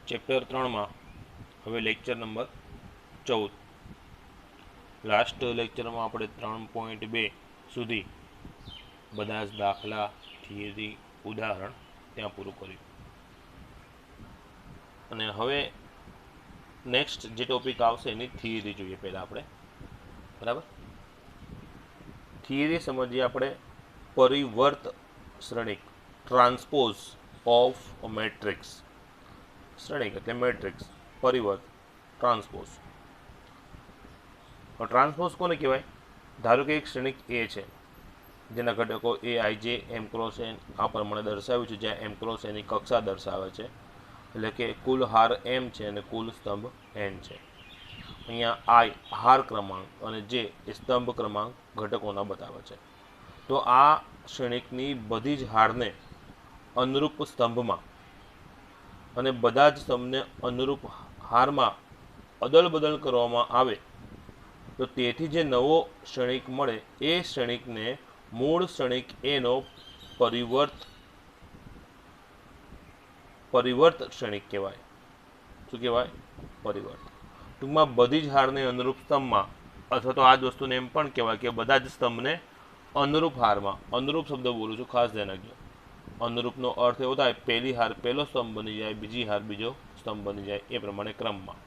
Chapter 3માં હવે lecture number 14. Last લેક્ચરમાં આપણે 3.2 સુધી બધા જ દાખલા, થિયરી, ઉદાહરણ ત્યાં પૂરું કર્યું. અને હવે નેક્સ્ટ જે ટોપિક આવશે એની થિયરી જોઈએ પહેલાં આપણે. બરાબર, થિયરી સમજીએ આપણે. પરિવર્ત શ્રેણિક, ટ્રાન્સપોઝ ઓફ મેટ્રિક્સ. શ્રેણિક એટલે મેટ્રિક્સ, પરિવર્ત, ટ્રાન્સપોઝ. ટ્રાન્સપોઝ કોને કહેવાય? ધારો કે એક શ્રેણિક એ છે જેના ઘટકો એ આઈ જે એમ ક્રોસ એન આ પ્રમાણે દર્શાવ્યું છે, જ્યાં એમ ક્રોસ એની કક્ષા દર્શાવે છે, એટલે કે કુલ હાર એમ છે અને કુલ સ્તંભ એન છે. અહીંયા આઈ હાર ક્રમાંક અને જે એ સ્તંભ ક્રમાંક ઘટકોના બતાવે છે. તો આ શ્રેણિકની બધી જ હારને અનુરૂપ સ્તંભમાં અને બધા જ સ્તંભને અનુરૂપ હારમાં અદલ બદલ કરવામાં આવે તો તેથી જે નવો શ્રેણિક મળે એ શ્રેણિકને મૂળ શ્રેણિક એનો પરિવર્ત શ્રેણિક કહેવાય. શું કહેવાય? પરિવર્ત. ટૂંકમાં બધી જ હારને અનુરૂપ સ્તંભમાં, અથવા તો આ જ વસ્તુને એમ પણ કહેવાય કે બધા જ સ્તંભને અનુરૂપ હારમાં. અનુરૂપ શબ્દ બોલું છું, ખાસ ધ્યાન રાખજો. અનુરૂપનો અર્થ એવો થાય પહેલી હાર પહેલો સ્તંભ બની જાય, બીજી હાર બીજો સ્તંભ બની જાય, એ પ્રમાણે ક્રમમાં.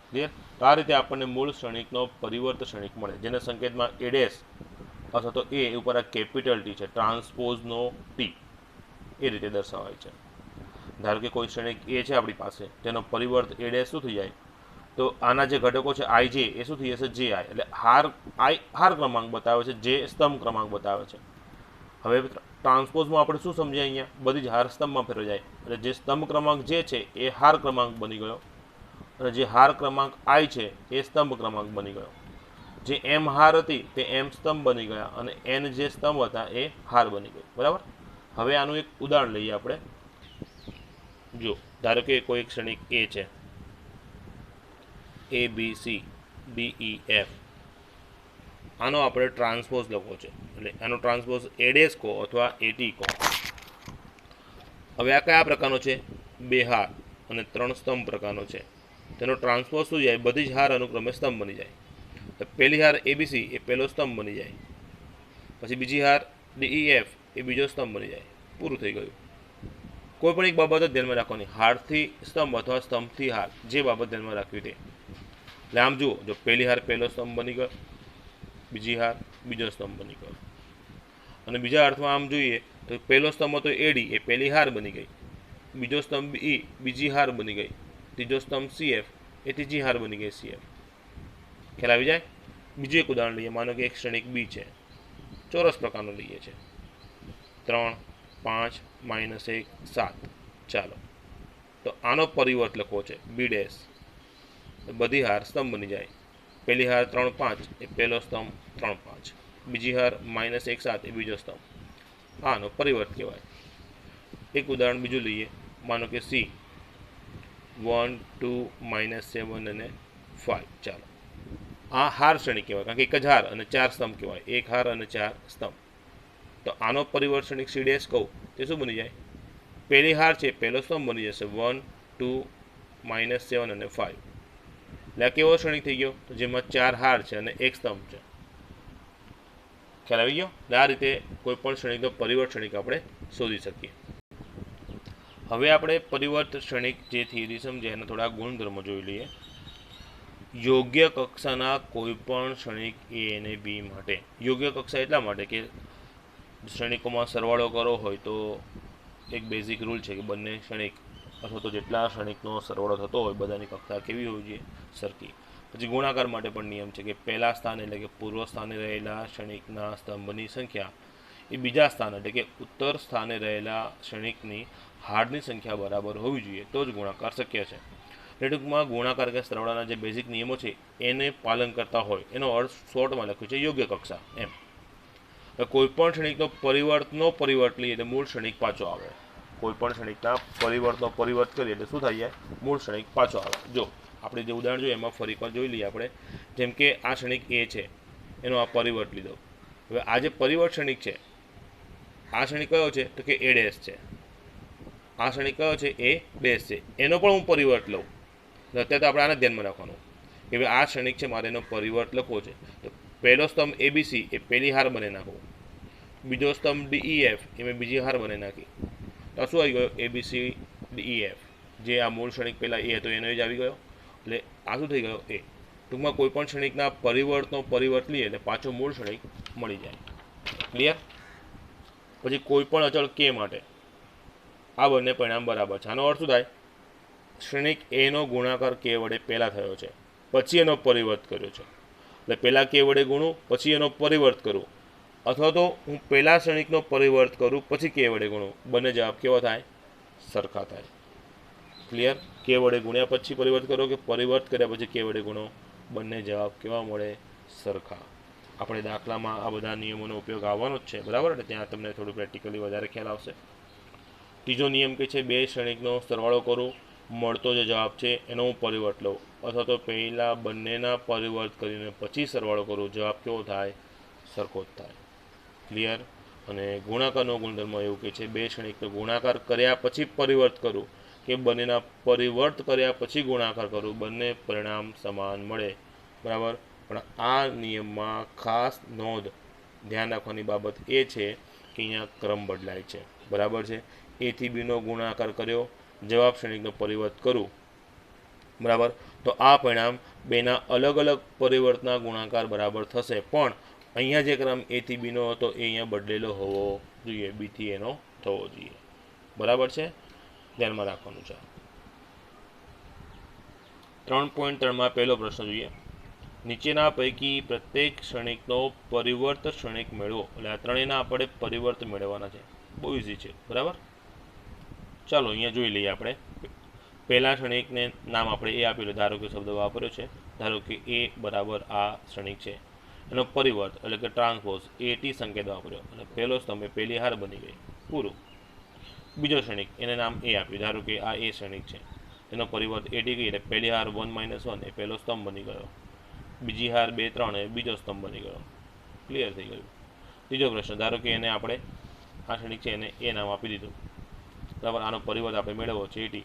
ક્લિયર? તો આ રીતે આપણને મૂળ શ્રેણિકનો પરિવર્ત શ્રેણિક મળે, જેને સંકેતમાં એ ડેશ અથવા તો એ ઉપર આ કેપિટલ ટી છે, ટ્રાન્સપોઝનો ટી, એ રીતે દર્શાવાય છે. ધારો કે કોઈ શ્રેણિક એ છે આપણી પાસે, તેનો પરિવર્ત એ ડેશ શું થઈ જાય? તો આના જે ઘટકો છે આઈ જે એ શું થઈ જશે? જે આઈ. એટલે હાર ક્રમાંક બતાવે છે, જે સ્તંભ ક્રમાંક બતાવે છે. હવે ટ્રાન્સપોઝમાં આપણે શું સમજીએ? અહીંયા બધી જ હાર સ્તંભમાં ફેરવાઈ જાય, એટલે જે સ્તંભ ક્રમાંક જે છે એ હાર ક્રમાંક બની ગયો, અને જે હાર ક્રમાંક આઈ છે એ સ્તંભ ક્રમાંક બની ગયો. જે એમ હાર હતી તે એમ સ્તંભ બની ગયા, અને એન જે સ્તંભ હતા એ હાર બની ગઈ. બરાબર. હવે આનું એક ઉદાહરણ લઈએ આપણે. જો ધારો કે કોઈ એક શ્રેણિક એ છે, A B C D E F. આનો આપણે ટ્રાન્સપોઝ લખવો છે, એટલે આનો ટ્રાન્સપોઝ એ ડેશ કહો અથવા એટી કહો. હવે આ કયા પ્રકારનો છે? બે હાર અને ત્રણ સ્તંભ પ્રકારનો છે. તેનો ટ્રાન્સપોઝ શું જાય? બધી જ હાર અનુક્રમે સ્તંભ બની જાય. તો પહેલી હાર એબીસી એ પહેલો સ્તંભ બની જાય, પછી બીજી હાર ડીઈ એફ એ બીજો સ્તંભ બની જાય. પૂરું થઈ ગયું. કોઈ પણ એક બાબત જ ધ્યાનમાં રાખવાની, હારથી સ્તંભ અથવા સ્તંભથી હાર, જે બાબત ધ્યાનમાં રાખવી તે. એટલે આમ જુઓ, જો પહેલી હાર પહેલો સ્તંભ બની ગયો, બીજી હાર બીજો સ્તંભ બની ગયો. અને બીજા અર્થમાં આમ જોઈએ તો પહેલો સ્તંભ હતો એડી એ પહેલી હાર બની ગઈ, બીજો સ્તંભ ઈ બીજી હાર બની ગઈ, ત્રીજો સ્તંભ સીએફ એ ત્રીજી હાર બની ગઈ સીએફ. ખ્યાલ આવી જાય? બીજું એક ઉદાહરણ લઈએ. માનો કે એક શ્રેણિક બી છે, ચોરસ પ્રકારનો લઈએ છે, 3, 5, -1, 7. ચાલો, તો આનો પરિવર્ત લખવો છે બી ડેશ. બધી હાર સ્તંભ બની જાય. પહેલી હાર 3, 5 એ પહેલો સ્તંભ 3, 5, બીજી હાર -1, 7 એ બીજો સ્તંભ. આનો પરિવર્ત કહેવાય. એક ઉદાહરણ બીજું લઈએ. માનો કે સી 1, 2, -7 અને 5. ચાલો, આ હાર શ્રેણી કહેવાય, કારણ કે એક જ હાર અને 4 સ્તંભ કહેવાય. એક હાર અને 4 સ્તંભ. તો આનો પરિવર્ત શ્રેણિક સી ડેશ કહું તે શું બની જાય? પહેલી હાર છે પહેલો સ્તંભ બની જશે 1, 2, -7 અને 5. એટલે આ કેવો શ્રેણિક થઈ ગયો? તો જેમાં 4 હાર છે અને એક સ્તંભ છે. ખ્યાલ આવી ગયો? આ રીતે કોઈ પણ શ્રેણિકનો પરિવર્ત શ્રેણિક આપણે શોધી શકીએ. હવે આપણે પરિવર્ત શ્રેણિક જે થિયરી સમજે એના થોડા ગુણધર્મો જોઈ લઈએ. યોગ્ય કક્ષાના કોઈ પણ શ્રેણિક એ અને બી માટે. યોગ્ય કક્ષા એટલા માટે કે શ્રેણિકોમાં સરવાળો કરવો હોય તો એક બેઝિક રૂલ છે કે બંને શ્રેણિક અથવા તો જેટલા શ્રેણિકનો સરવાળો થતો હોય બધાની કક્ષા કેવી હોવી જોઈએ? સરખી. પછી ગુણાકાર માટે પણ નિયમ છે કે પહેલા સ્થાને એટલે કે પૂર્વ સ્થાને રહેલા શ્રેણિકના સ્તંભની સંખ્યા એ બીજા સ્થાન એટલે કે ઉત્તર સ્થાને રહેલા શ્રેણિકની હારની સંખ્યા બરાબર હોવી જોઈએ, તો જ ગુણાકાર શક્ય છે. એટલે ટૂંકમાં ગુણાકાર કે સરવાળાના જે બેઝિક નિયમો છે એને પાલન કરતા હોય એનો અર્થ શોર્ટમાં લખ્યું છે યોગ્ય કક્ષા એમ. કોઈ પણ શ્રેણિકનો પરિવર્ત લઈએ એટલે મૂળ શ્રેણિક પાછો આવે. કોઈ પણ શ્રેણિકના પરિવર્ત કરીએ એટલે શું થઈ જાય? મૂળ શ્રેણિક પાછો આવે. જો આપણે જે ઉદાહરણ જોઈએ એમાં ફરી એકવાર જોઈ લઈએ આપણે. જેમ કે આ શ્રેણિક એ છે, એનો આ પરિવર્ત લીધો. હવે આ જે પરિવર્ત શ્રેણિક છે, આ શ્રેણિક કયો છે? તો કે એ ડેશ છે. આ ક્ષણિક કયો છે એ ડેશ છે, એનો પણ હું પરિવર્ત લઉં. અત્યારે તો આપણે આને ધ્યાનમાં રાખવાનું કે ભાઈ આ ક્ષણિક છે, મારે એનો પરિવર્ત લખવો છે. તો પહેલો સ્તંભ ABC એ પહેલી હાર બને નાખો, બીજો સ્તંભ DEF એ મેં બીજી હાર બને નાખી. તો શું આવી ગયો ABCDEF, જે આ મૂળ ક્ષણિક પહેલાં એ હતો એનો જ આવી ગયો. એટલે આ શું થઈ ગયો એ. ટૂંકમાં કોઈ પણ ક્ષણિકના પરિવર્તનો પરિવર્ત લઈએ એટલે પાછો મૂળ ક્ષણિક મળી જાય. ક્લિયર? પછી કોઈ પણ અચળ કે માટે આ બંને પરિણામ બરાબર છે. આનો અર્થ શું થાય? ક્ષણિક એનો ગુણાકાર કે વડે પહેલાં થયો છે, પછી એનો પરિવર્ત કર્યો છે. એટલે પહેલાં કે વડે ગુણું, પછી એનો પરિવર્ત કરું, અથવા તો હું પહેલાં ક્ષણિકનો પરિવર્ત કરું પછી કે વડે ગુણું, બંને જવાબ કેવા થાય? સરખા થાય. ક્લિયર? કે વડે ગુણ્યા પછી પરિવર્ત કરો કે પરિવર્ત કર્યા પછી કે વડે ગુણો, બંને જવાબ કેવા મળે? સરખા. આપણે દાખલામાં આ બધા નિયમોનો ઉપયોગ આવવાનો જ છે, બરાબર? એટલે ત્યાં તમને થોડું પ્રેક્ટિકલી વધારે ખ્યાલ આવશે. ત્રીજો નિયમ કે છે બે ક્ષણિકનો સરવાળો કરું, મળતો જે જવાબ છે એનો હું પરિવર્ત લઉં, અથવા તો પહેલાં બંનેના પરિવર્ત કરીને પછી સરવાળો કરું, જવાબ કેવો થાય? સરખો જ થાય. ક્લિયર? અને ગુણાકારનો ગુણધર્મ એવું કે છે બે ક્ષણિકનો ગુણાકાર કર્યા પછી પરિવર્ત કરું કે બંનેના પરિવર્ત કર્યા પછી ગુણાકાર કરું, બંને પરિણામ સમાન મળે. બરાબર? પણ આ નિયમમાં ખાસ નોંધ ધ્યાન રાખવાની બાબત એ છે કે અહીંયા ક્રમ બદલાય છે. બરાબર છે? A થી Bનો ગુણાકાર કર્યો, જવાબ ક્ષણિકનો પરિવર્ત કરું, બરાબર, તો આ પરિણામ બેના અલગ અલગ પરિવર્તના ગુણાકાર બરાબર થશે. પણ અહીંયા જે ક્રમ A થી Bનો હતો એ અહીંયા બદલેલો હોવો જોઈએ, B થી Aનો થવો જોઈએ. બરાબર છે? ધ્યાનમાં રાખવાનું છે. 3.3માં પહેલો પ્રશ્ન જોઈએ. નીચેના પૈકી પ્રત્યેક ક્ષણિકનો પરિવર્ત ક્ષણિક મેળવો. એટલે આ ત્રણેયના આપણે પરિવર્ત મેળવવાના છે. બહુ ઇઝી છે. બરાબર? ચાલો અહીંયા જોઈ લઈએ. આપણે પહેલા ક્ષણિકને નામ આપણે એ આપેલું, ધારો કે શબ્દ વાપર્યો છે, ધારો કે એ બરાબર આ ક્ષણિક છે, એનો પરિવર્ત એટલે કે ટ્રાન્સપોઝ AT સંકેત વાપર્યો અને પહેલો સ્તંભ એ પહેલી હાર બની ગઈ. પૂરું. બીજો ક્ષણિક એને નામ એ આપ્યું, ધારો કે આ એ ક્ષણિક છે, એનો પરિવર્ત AT ગઈ એટલે પહેલી હાર 1 - 1 એ પહેલો સ્તંભ બની ગયો, બીજી હાર 2 3 એ બીજો સ્તંભ બની ગયો. ક્લિયર થઈ ગયું. ત્રીજો પ્રશ્ન, ધારો કે એને આપણે આ ક્ષણિક છે એને એ નામ આપી દીધું, બરાબર, આનો પરિવર્ત આપણે મેળવવો છે AT,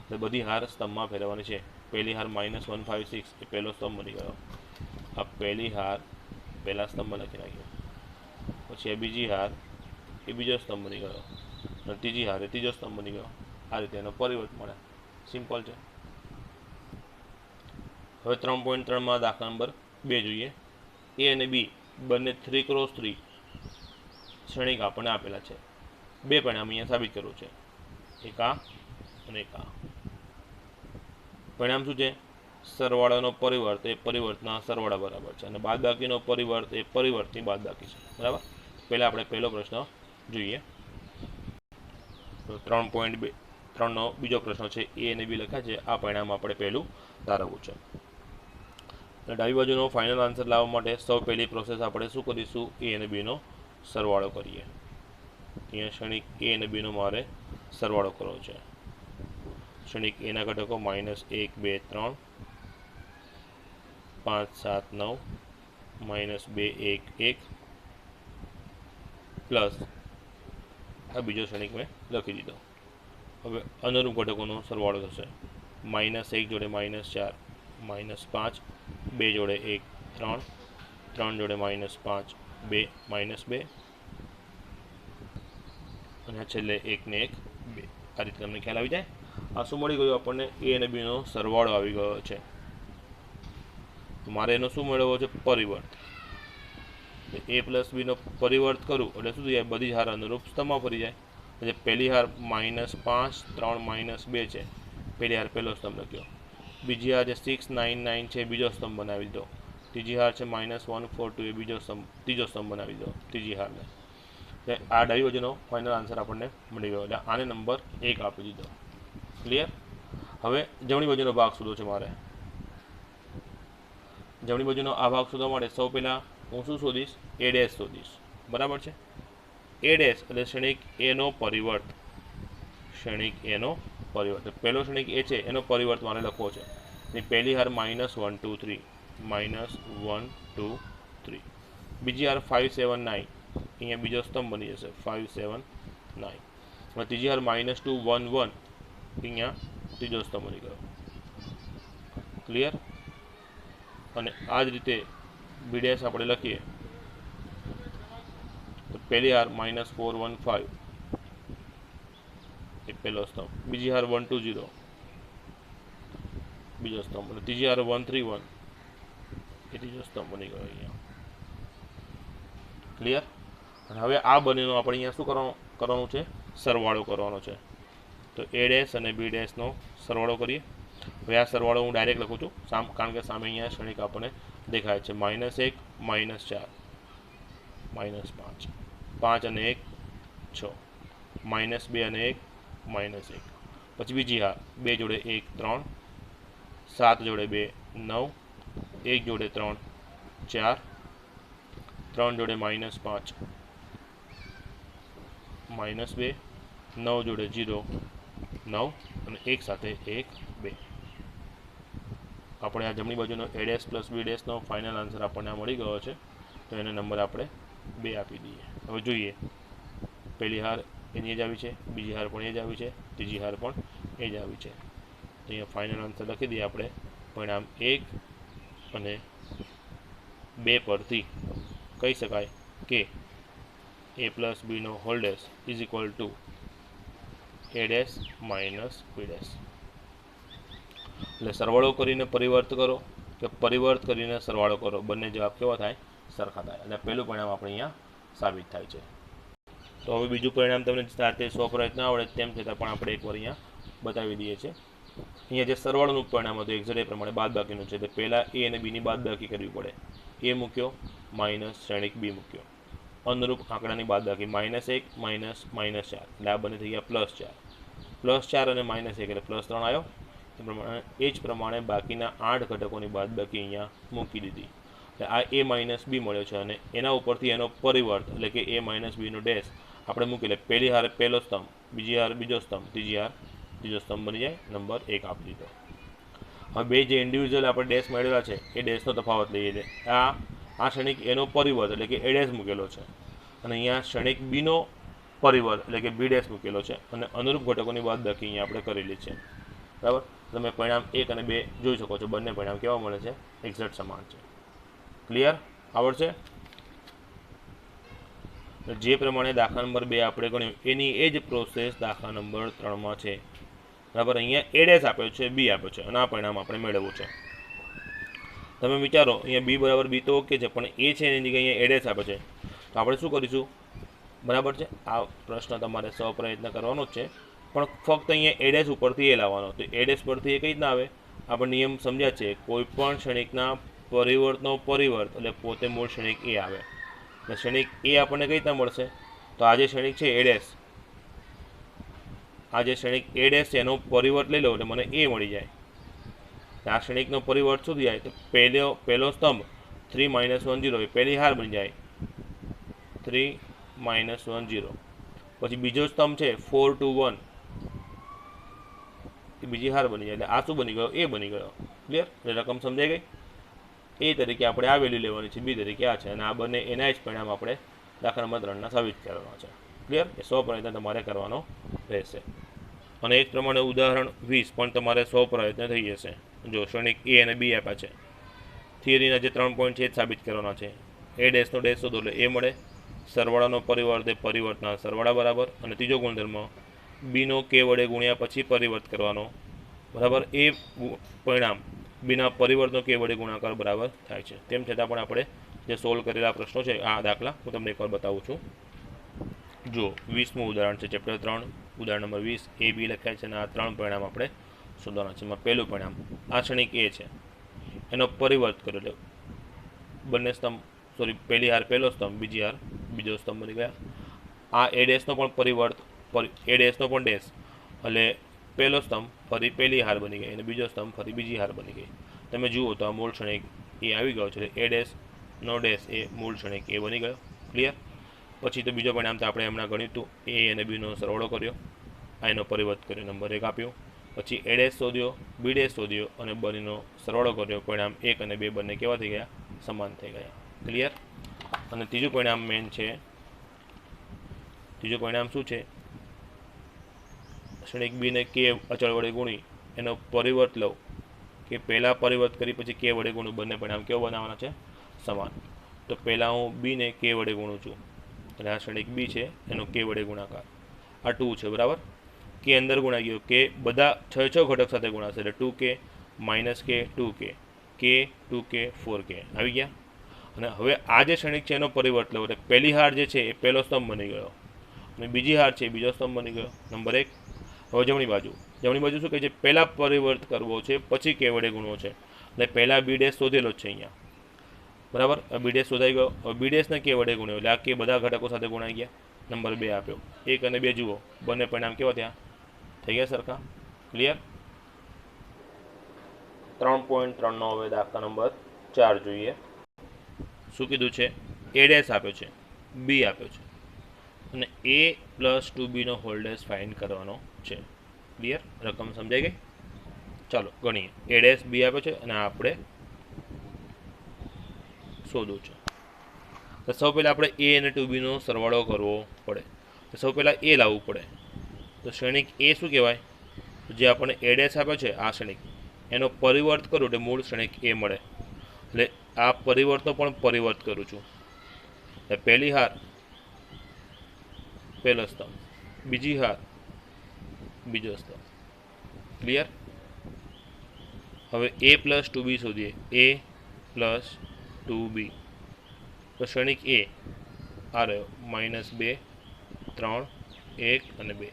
એટલે બધી હાર સ્તંભમાં ફેરવવાની છે. પહેલી હાર -1 5 6 એ પહેલો સ્તંભ બની ગયો, આ પહેલી હાર પહેલા સ્તંભમાં લખી નાખ્યો, પછી આ બીજી હાર એ બીજો સ્તંભ બની ગયો, અને ત્રીજી હાર એ ત્રીજો સ્તંભ બની ગયો. આ રીતે એનો પરિવર્ત મળે. સિમ્પલ છે. હવે 3.3માં દાખલા નંબર 2 જોઈએ. A અને B બંને 3x3 ક્ષણિક આપણને આપેલા છે. બે પરિણામ અહીંયા સાબિત કરવું છે, એક આ અને એક આ. પરિણામ શું છે? સરવાળાનો પરિવર્ત એ પરિવર્તના સરવાળા બરાબર છે, અને બાદબાકીનો પરિવર્ત એ પરિવર્તની બાદબાકી છે. બરાબર? પહેલાં આપણે પહેલો પ્રશ્ન જોઈએ. તો 3.3નો બીજો પ્રશ્ન છે. A અને B લખ્યા છે. આ પરિણામ આપણે પહેલું તારવવું છે. ડાબી બાજુનો ફાઇનલ આન્સર લાવવા માટે સૌ પહેલી પ્રોસેસ આપણે શું કરીશું? A અને Bનો સરવાળો કરીએ. અહીંયા ક્ષણિક A અને Bનો મારે સરવાળો કરવો છે. ક્ષણિક એના ઘટકો -1 2 3 5 7 9 -2 1 1 પ્લસ આ બીજો ક્ષણિક મેં લખી દીધો. હવે અનુરૂપ ઘટકોનો સરવાળો થશે. -1 જોડે -4 -5, 2 જોડે 1 3, 3 જોડે -5 2 -2, અને છેલ્લે 1 ને 1 2. આ રીતે તમને ખ્યાલ આવી જાય. આ શું મળી ગયું આપણને? A અને Bનો સરવાળો આવી ગયો છે. મારે એનો શું મેળવવો છે? પરિવર્ત. A + Bનો પરિવર્ત કરું એટલે શું થઈ જાય? બધી હાર અનુરૂપ સ્તંભમાં ફરી જાય. એટલે પહેલી હાર -5 3 -2 છે, પહેલી હાર પહેલો સ્તંભ લખ્યો. બીજી હાર જે 6 9 9 છે બીજો સ્તંભ બનાવી દીધો. ત્રીજી હાર છે -1 4 2 એ ત્રીજો સ્તંભ બનાવી દીધો ત્રીજી હારને. એટલે આ ડાબી બાજુનો ફાઇનલ આન્સર આપણને મળી ગયો. એટલે આને નંબર 1 આપી દીધો. ક્લિયર? હવે જમણી બાજુનો ભાગ શોધવો છે મારે. જમણી બાજુનો આ ભાગ શોધવા માટે સૌ પહેલાં હું શું શોધીશ? A' શોધીશ. બરાબર છે? A' એટલે ક્ષણિક એનો પરિવર્ત. ક્ષણિક એનો પરિવર્ત. પહેલો ક્ષણિક એ છે એનો પરિવર્ત મારે લખવો છે. પહેલી હાર -1 2 3 -1 2 3. બીજી હાર 5 7 9, અહીંયા બીજો સ્તંભ બની જશે 5 7 9. અને ત્રીજી હાર -2 1 1 અહીંયા ત્રીજો સ્તંભ બની ગયો. ક્લિયર. અને આ જ રીતે બી ડેશ આપણે લખીએ તો પહેલી હાર -4 1 5 એ પહેલો સ્તંભ, બીજી હાર 1 2 0 બીજો સ્તંભ, અને ત્રીજી હાર 1 3 1 એ ત્રીજો સ્તંભ બની ગયો અહીંયા. ક્લિયર. અને હવે આ બંનેનો આપણે અહીંયા શું કરવાનું છે? સરવાળો કરવાનો છે. તો એ ડેશ અને બી ડેશનો સરવાળો કરીએ. હવે આ સરવાળો હું ડાયરેક્ટ લખું છું કારણ કે સામે અહીંયા ક્ષણિક આપણને દેખાય છે. -1 -4 -5 5 અને 1 6 -2 અને 1 -1 પછી બીજી હાર 2 જોડે 1 3 7 જોડે 2 9 1 જોડે 3 4 3 જોડે -5 -2 9 જોડે 0 9 અને 1 સાથે 1 2. આપણે આ જમણી બાજુનો એ ડેશ પ્લસ બી ડેશનો ફાઇનલ આન્સર આપણને આ મળી ગયો છે. તો એને નંબર આપણે 2 આપી દઈએ. હવે જોઈએ, પહેલી હાર એની જ આવી છે, બીજી હાર પણ એ જ આવી છે, ત્રીજી હાર પણ એ જ આવી છે. તો અહીંયા ફાઇનલ આન્સર લખી દઈએ આપણે. પરિણામ 1 અને 2 પરથી કહી શકાય કે a પ્લસ બીનો whole dash is equal to A dash minus B dash. એટલે સરવાળો કરીને પરિવર્ત કરો કે પરિવર્ત કરીને સરવાળો કરો, બંને જવાબ કેવા થાય? સરખા થાય. અને પહેલું પરિણામ આપણે અહીંયા સાબિત થાય છે. તો હવે બીજું પરિણામ તમને સાથે સ્વપ્રયત્ન આવડે તેમ છતાં પણ આપણે એકવાર અહીંયા બતાવી દઈએ છીએ. અહીંયા જે સરવાળોનું પરિણામ હતું એક્ઝેક્ટ એ પ્રમાણે બાદબાકીનું છે. તો પહેલાં એ અને બીની બાદબાકી કરવી પડે. એ મૂક્યો માઇનસ શ્રેણિક બી મૂક્યો, અનુરૂપ આંકડાની બાદબાકી -1 -4 એટલે આ બંને થઈ ગયા +4 +4 અને -1 એટલે +3 આવ્યો. એ જ પ્રમાણે બાકીના 8 ઘટકોની બાદબાકી અહીંયા મૂકી દીધી. એટલે આ a માઇનસ બી મળ્યો છે અને એના ઉપરથી એનો પરિવર્ત એટલે કે a માઇનસ બીનો ડેશ આપણે મૂકી લે. પહેલી હાર પહેલો સ્તંભ, બીજી હાર બીજો સ્તંભ, ત્રીજી હાર ત્રીજો સ્તંભ બની જાય. નંબર 1 આપી દીધો. હવે બે જે ઇન્ડિવિજ્યુઅલ આપણે ડેશ મેળવેલા છે એ ડેશનો તફાવત લઈએ છીએ. આ ક્ષણિક એનો પરિવર્ત એટલે કે એ ડેશ મૂકેલો છે અને અહીંયા ક્ષણિક બીનો પરિવર્ત એટલે કે બી ડેશ મૂકેલો છે અને અનુરૂપ ઘટકોની બાદબાકી અહીંયા આપણે કરેલી છે. બરાબર. તમે પરિણામ 1 અને 2 જોઈ શકો છો. બંને પરિણામ કેવા મળે છે? એક્ઝેક્ટ સમાન છે. ક્લિયર? આવડશે? જે પ્રમાણે દાખલા નંબર 2 આપણે ગણ્યું એની એ જ પ્રોસેસ દાખલા નંબર 3માં છે. બરાબર. અહીંયા એ ડેશ આપ્યો છે, બી આપ્યો છે અને આ પરિણામ આપણે મેળવવું છે. તમે વિચારો, અહીંયા બી બરાબર બી તો ઓકે છે, પણ એ છે એની જગ્યાએ અહીંયા એ ડેશ આપ્યો છે. તો આપણે શું કરીશું? બરાબર છે. આ પ્રશ્ન તમારે સ્વપ્રયત્ન કરવાનો જ છે, પણ ફક્ત અહીંયા એ ડેશ ઉપરથી એ લાવવાનો. તો એ ડેશ પરથી એ કઈ રીતના આવે? આપણે નિયમ સમજ્યા છે. કોઈ પણ ક્ષણિકના પરિવર્તનો પરિવર્ત એટલે પોતે મૂળ ક્ષણિક એ આવે. એટલે ક્ષણિક એ આપણને કઈ રીતના મળશે? તો આ જે ક્ષણિક છે એ ડેશ, આ જે ક્ષણિક એ ડેશ છે એનો પરિવર્ત લઈ લો એટલે મને એ મળી જાય. આ ક્ષણિકનો પરિવર્ત શું જાય? તો પહેલો સ્તંભ 3 -1 0 એ પહેલી હાર બની જાય 3 -1 0. પછી બીજો સ્તંભ છે 4 2 1 એ બીજી હાર બની જાય. એટલે આ શું બની ગયો? એ બની ગયો. ક્લિયર? એટલે રકમ સમજાઈ ગઈ. એ તરીકે આપણે આ વેલ્યુ લેવાની છે, બી તરીકે આ છે અને આ બંને એના જ પરિણામ આપણે દાખલા નંબર 3ના સાબિત કરવાના છે. ક્લિયર? એ 100% તમારે કરવાનો રહેશે. અને એ જ પ્રમાણે ઉદાહરણ 20 પણ તમારે 100% થઈ જશે. જો ક્ષણિક એ અને બી આપ્યા છે, થિયરીના જે 3 પોઈન્ટ છે એ જ સાબિત કરવાના છે. એ ડેશનો ડેશ શોધો એટલે એ મળે, સરવાળાનો પરિવર્ત એ પરિવર્તના સરવાળા બરાબર, અને ત્રીજો ગુણધર્મ બીનો કે વડે ગુણ્યા પછી પરિવર્ત કરવાનો બરાબર. એ પરિણામ બીના પરિવર્તનો કે વડે ગુણાકાર બરાબર થાય છે. તેમ છતાં પણ આપણે જે સોલ્વ કરેલા પ્રશ્નો છે આ દાખલા હું તમને એકવાર બતાવું છું. જો 20મું ઉદાહરણ છે, ચેપ્ટર 3 ઉદાહરણ નંબર 20 એ બી લખાય છે અને આ 3 પરિણામ આપણે શોધવાના છે. એમાં પહેલું પરિણામ આ ક્ષણિક એ છે એનો પરિવર્ત કર્યો એટલે બંને સ્તંભ પહેલી હાર પહેલો સ્તંભ, બીજી હાર બીજો સ્તંભ બની ગયા. આ એ ડેશનો પણ પરિવર્ત, એ ડેશનો પણ ડેશ એટલે પહેલો સ્તંભ ફરી પહેલી હાર બની ગઈ અને બીજો સ્તંભ ફરી બીજી હાર બની ગઈ. તમે જુઓ તો આ મૂળ ક્ષણિક એ આવી ગયો છે. એ ડેશનો ડેશ એ મૂળ ક્ષણિક એ બની ગયો. ક્લિયર? પછી તો બીજો પરિણામ તો આપણે હમણાં ગણ્યું હતું. એ અને બીનો સરવાળો કર્યો, આ એનો પરિવર્ત કર્યો, નંબર 1 આપ્યો. પછી એ ડેશ શોધ્યો, બી ડેશ શોધ્યો અને બંનેનો સરવાળો કર્યો. પરિણામ 1 અને 2 બંને કેવા થઈ ગયા? સમાન થઈ ગયા. ક્લિયર? અને ત્રીજું પરિણામ મેન છે. ત્રીજું પરિણામ શું છે? શ્રેણિક બીને કે અચળ વડે ગુણી એનો પરિવર્ત લઉં કે પહેલાં પરિવર્ત કરી પછી કે વડે ગુણું, બંને પરિણામ કેવો બનાવવાના છે? સમાન. તો પહેલાં હું બીને કે વડે ગુણું છું, એટલે આ શ્રેણિક બી છે એનો કે વડે ગુણાકાર. આ 2 છે બરાબર. કે અંદર ગુણાઈ ગયો, કે બધા 6 ઘટક સાથે ગુણાશે એટલે 2k -k 2k કે 2k 4k આવી ગયા. અને હવે આ જે શ્રેણિક છે એનો પરિવર્ત લો એટલે પહેલી હાર જે છે એ પહેલો સ્તંભ બની ગયો અને બીજી હાર છે એ બીજો સ્તંભ બની ગયો, નંબર 1. હવે જમણી બાજુ શું કહે છે? પહેલાં પરિવર્ત કરવો છે પછી કે વડે ગુણવો છે, એટલે પહેલાં બી ડેશ શોધેલો જ છે અહીંયા બરાબર. બી ડેશ શોધાઈ ગયો. હવે બી ડેશને કે વડે ગુણ્યો એટલે આ કે બધા ઘટકો સાથે ગુણાઈ ગયા, નંબર 2 આપ્યો. 1 અને 2 જુઓ, બંને પરિણામ કેવા થયા? થઈ ગયા સરખા. ક્લિયર. 3.3 હવે દાખલા નંબર 4 જોઈએ. શું કીધું છે? એ ડેશ આપ્યો છે, બી આપ્યો છે અને a + 2b નો હોલ ડેશ ફાઇન્ડ કરવાનો છે. ક્લિયર. રકમ સમજાઈ ગઈ? ચાલો ગણીએ. એ ડેશ બી આપ્યો છે અને આપણે શોધવું છે. તો સૌ પહેલાં આપણે a અને 2b નો સરવાળો કરવો પડે. તો સૌ પહેલાં a લાવવું પડે. તો શ્રેણિક એ શું કહેવાય? જે આપણને એ ડેશ આપ્યો છે આ શ્રેણિક, એનો પરિવર્ત કરું એટલે મૂળ શ્રેણિક એ મળે. એટલે આ પરિવર્તનો પણ પરિવર્ત કરું છું. એટલે પહેલી હાર પહેલો સ્તંભ, બીજી હાર બીજો સ્તંભ. ક્લિયર. હવે a + 2b શોધીએ. a + 2b તો શ્રેણિક એ આ રહ્યો -2 3 1 અને 2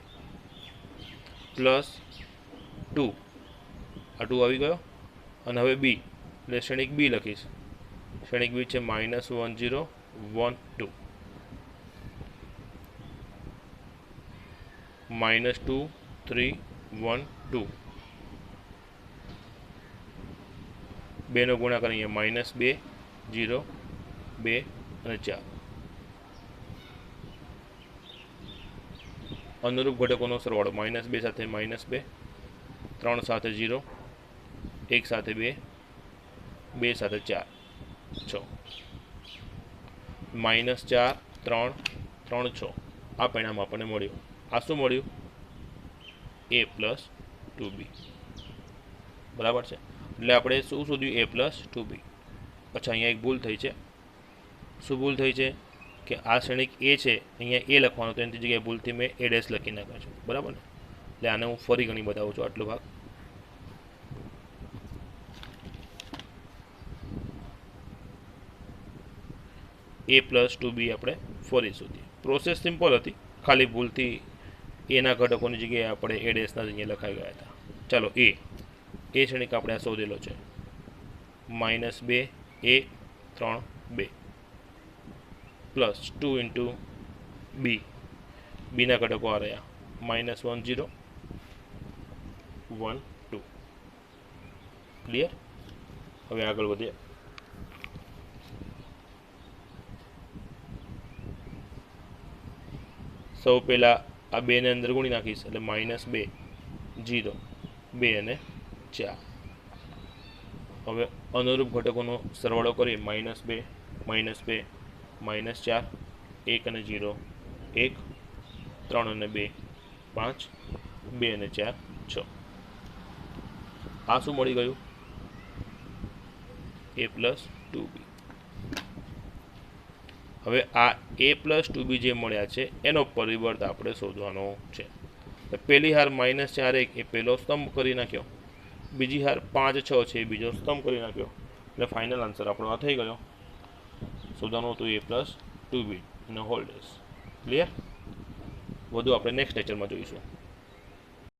+2 આ 2 આવી ગયો. અને હવે બી એટલે શ્રેણિક બી લખીશ. શ્રેણિક બી છે -1 0 1 2 -2 3 1 2 2નો ગુણાકાર અહીંયા -2 0 2 અને 4. અનુરૂપ ઘટકોનો સરવાળો -2 સાથે -2, 3 સાથે 0, 1 સાથે 2, 2 સાથે 4 6 -4 3 3 6 આ પરિણામ આપણને મળ્યું. આ શું મળ્યું? a + 2b બરાબર છે. એટલે આપણે શું શોધ્યું? a + 2b. અચ્છા, અહીંયા એક ભૂલ થઈ છે. શું ભૂલ થઈ છે? કે આ શ્રેણિક એ છે, અહીંયા એ લખવાનું તો એની જગ્યાએ ભૂલથી મેં એ ડેશ લખી નાખ્યો છે બરાબર ને. એટલે આને હું ફરી ગણી બતાવું છું આટલો ભાગ. a + 2b આપણે ફરી શોધીએ. પ્રોસેસ સિમ્પલ હતી, ખાલી ભૂલથી એના ઘટકોની જગ્યાએ આપણે એ ડેશના અહીંયા લખાઈ ગયા હતા. ચાલો એ શ્રેણિક આપણે આ શોધેલો છે. -2 a 3 2 +2 × b. બીના ઘટકો આ રહ્યા -1 0 1 2. ક્લિયર. હવે આગળ વધીએ. સૌ પહેલાં આ 2ને અંદર ગુણી નાખીશ એટલે -2 0 2 અને 4. હવે અનુરૂપ ઘટકોનો સરવાળો કરીએ. -2 -2 -4 1 અને 0 1 3 અને 2 5 2 અને 4 6. આ શું મળી ગયું? a + 2b. હવે આ a + 2b જે મળ્યા છે એનો પરિવર્ત આપણે શોધવાનો છે. પહેલી હાર -4 1 એ પહેલો સ્તંભ કરી નાખ્યો, બીજી હાર 5 6 છે એ બીજો સ્તંભ કરી નાખ્યો. એટલે ફાઇનલ આન્સર આપણો આ થઈ ગયો. શોધવાનું હતું a + 2b અને હોલ ડેશ. ક્લિયર. વધુ આપણે નેક્સ્ટ લેક્ચરમાં જોઈશું.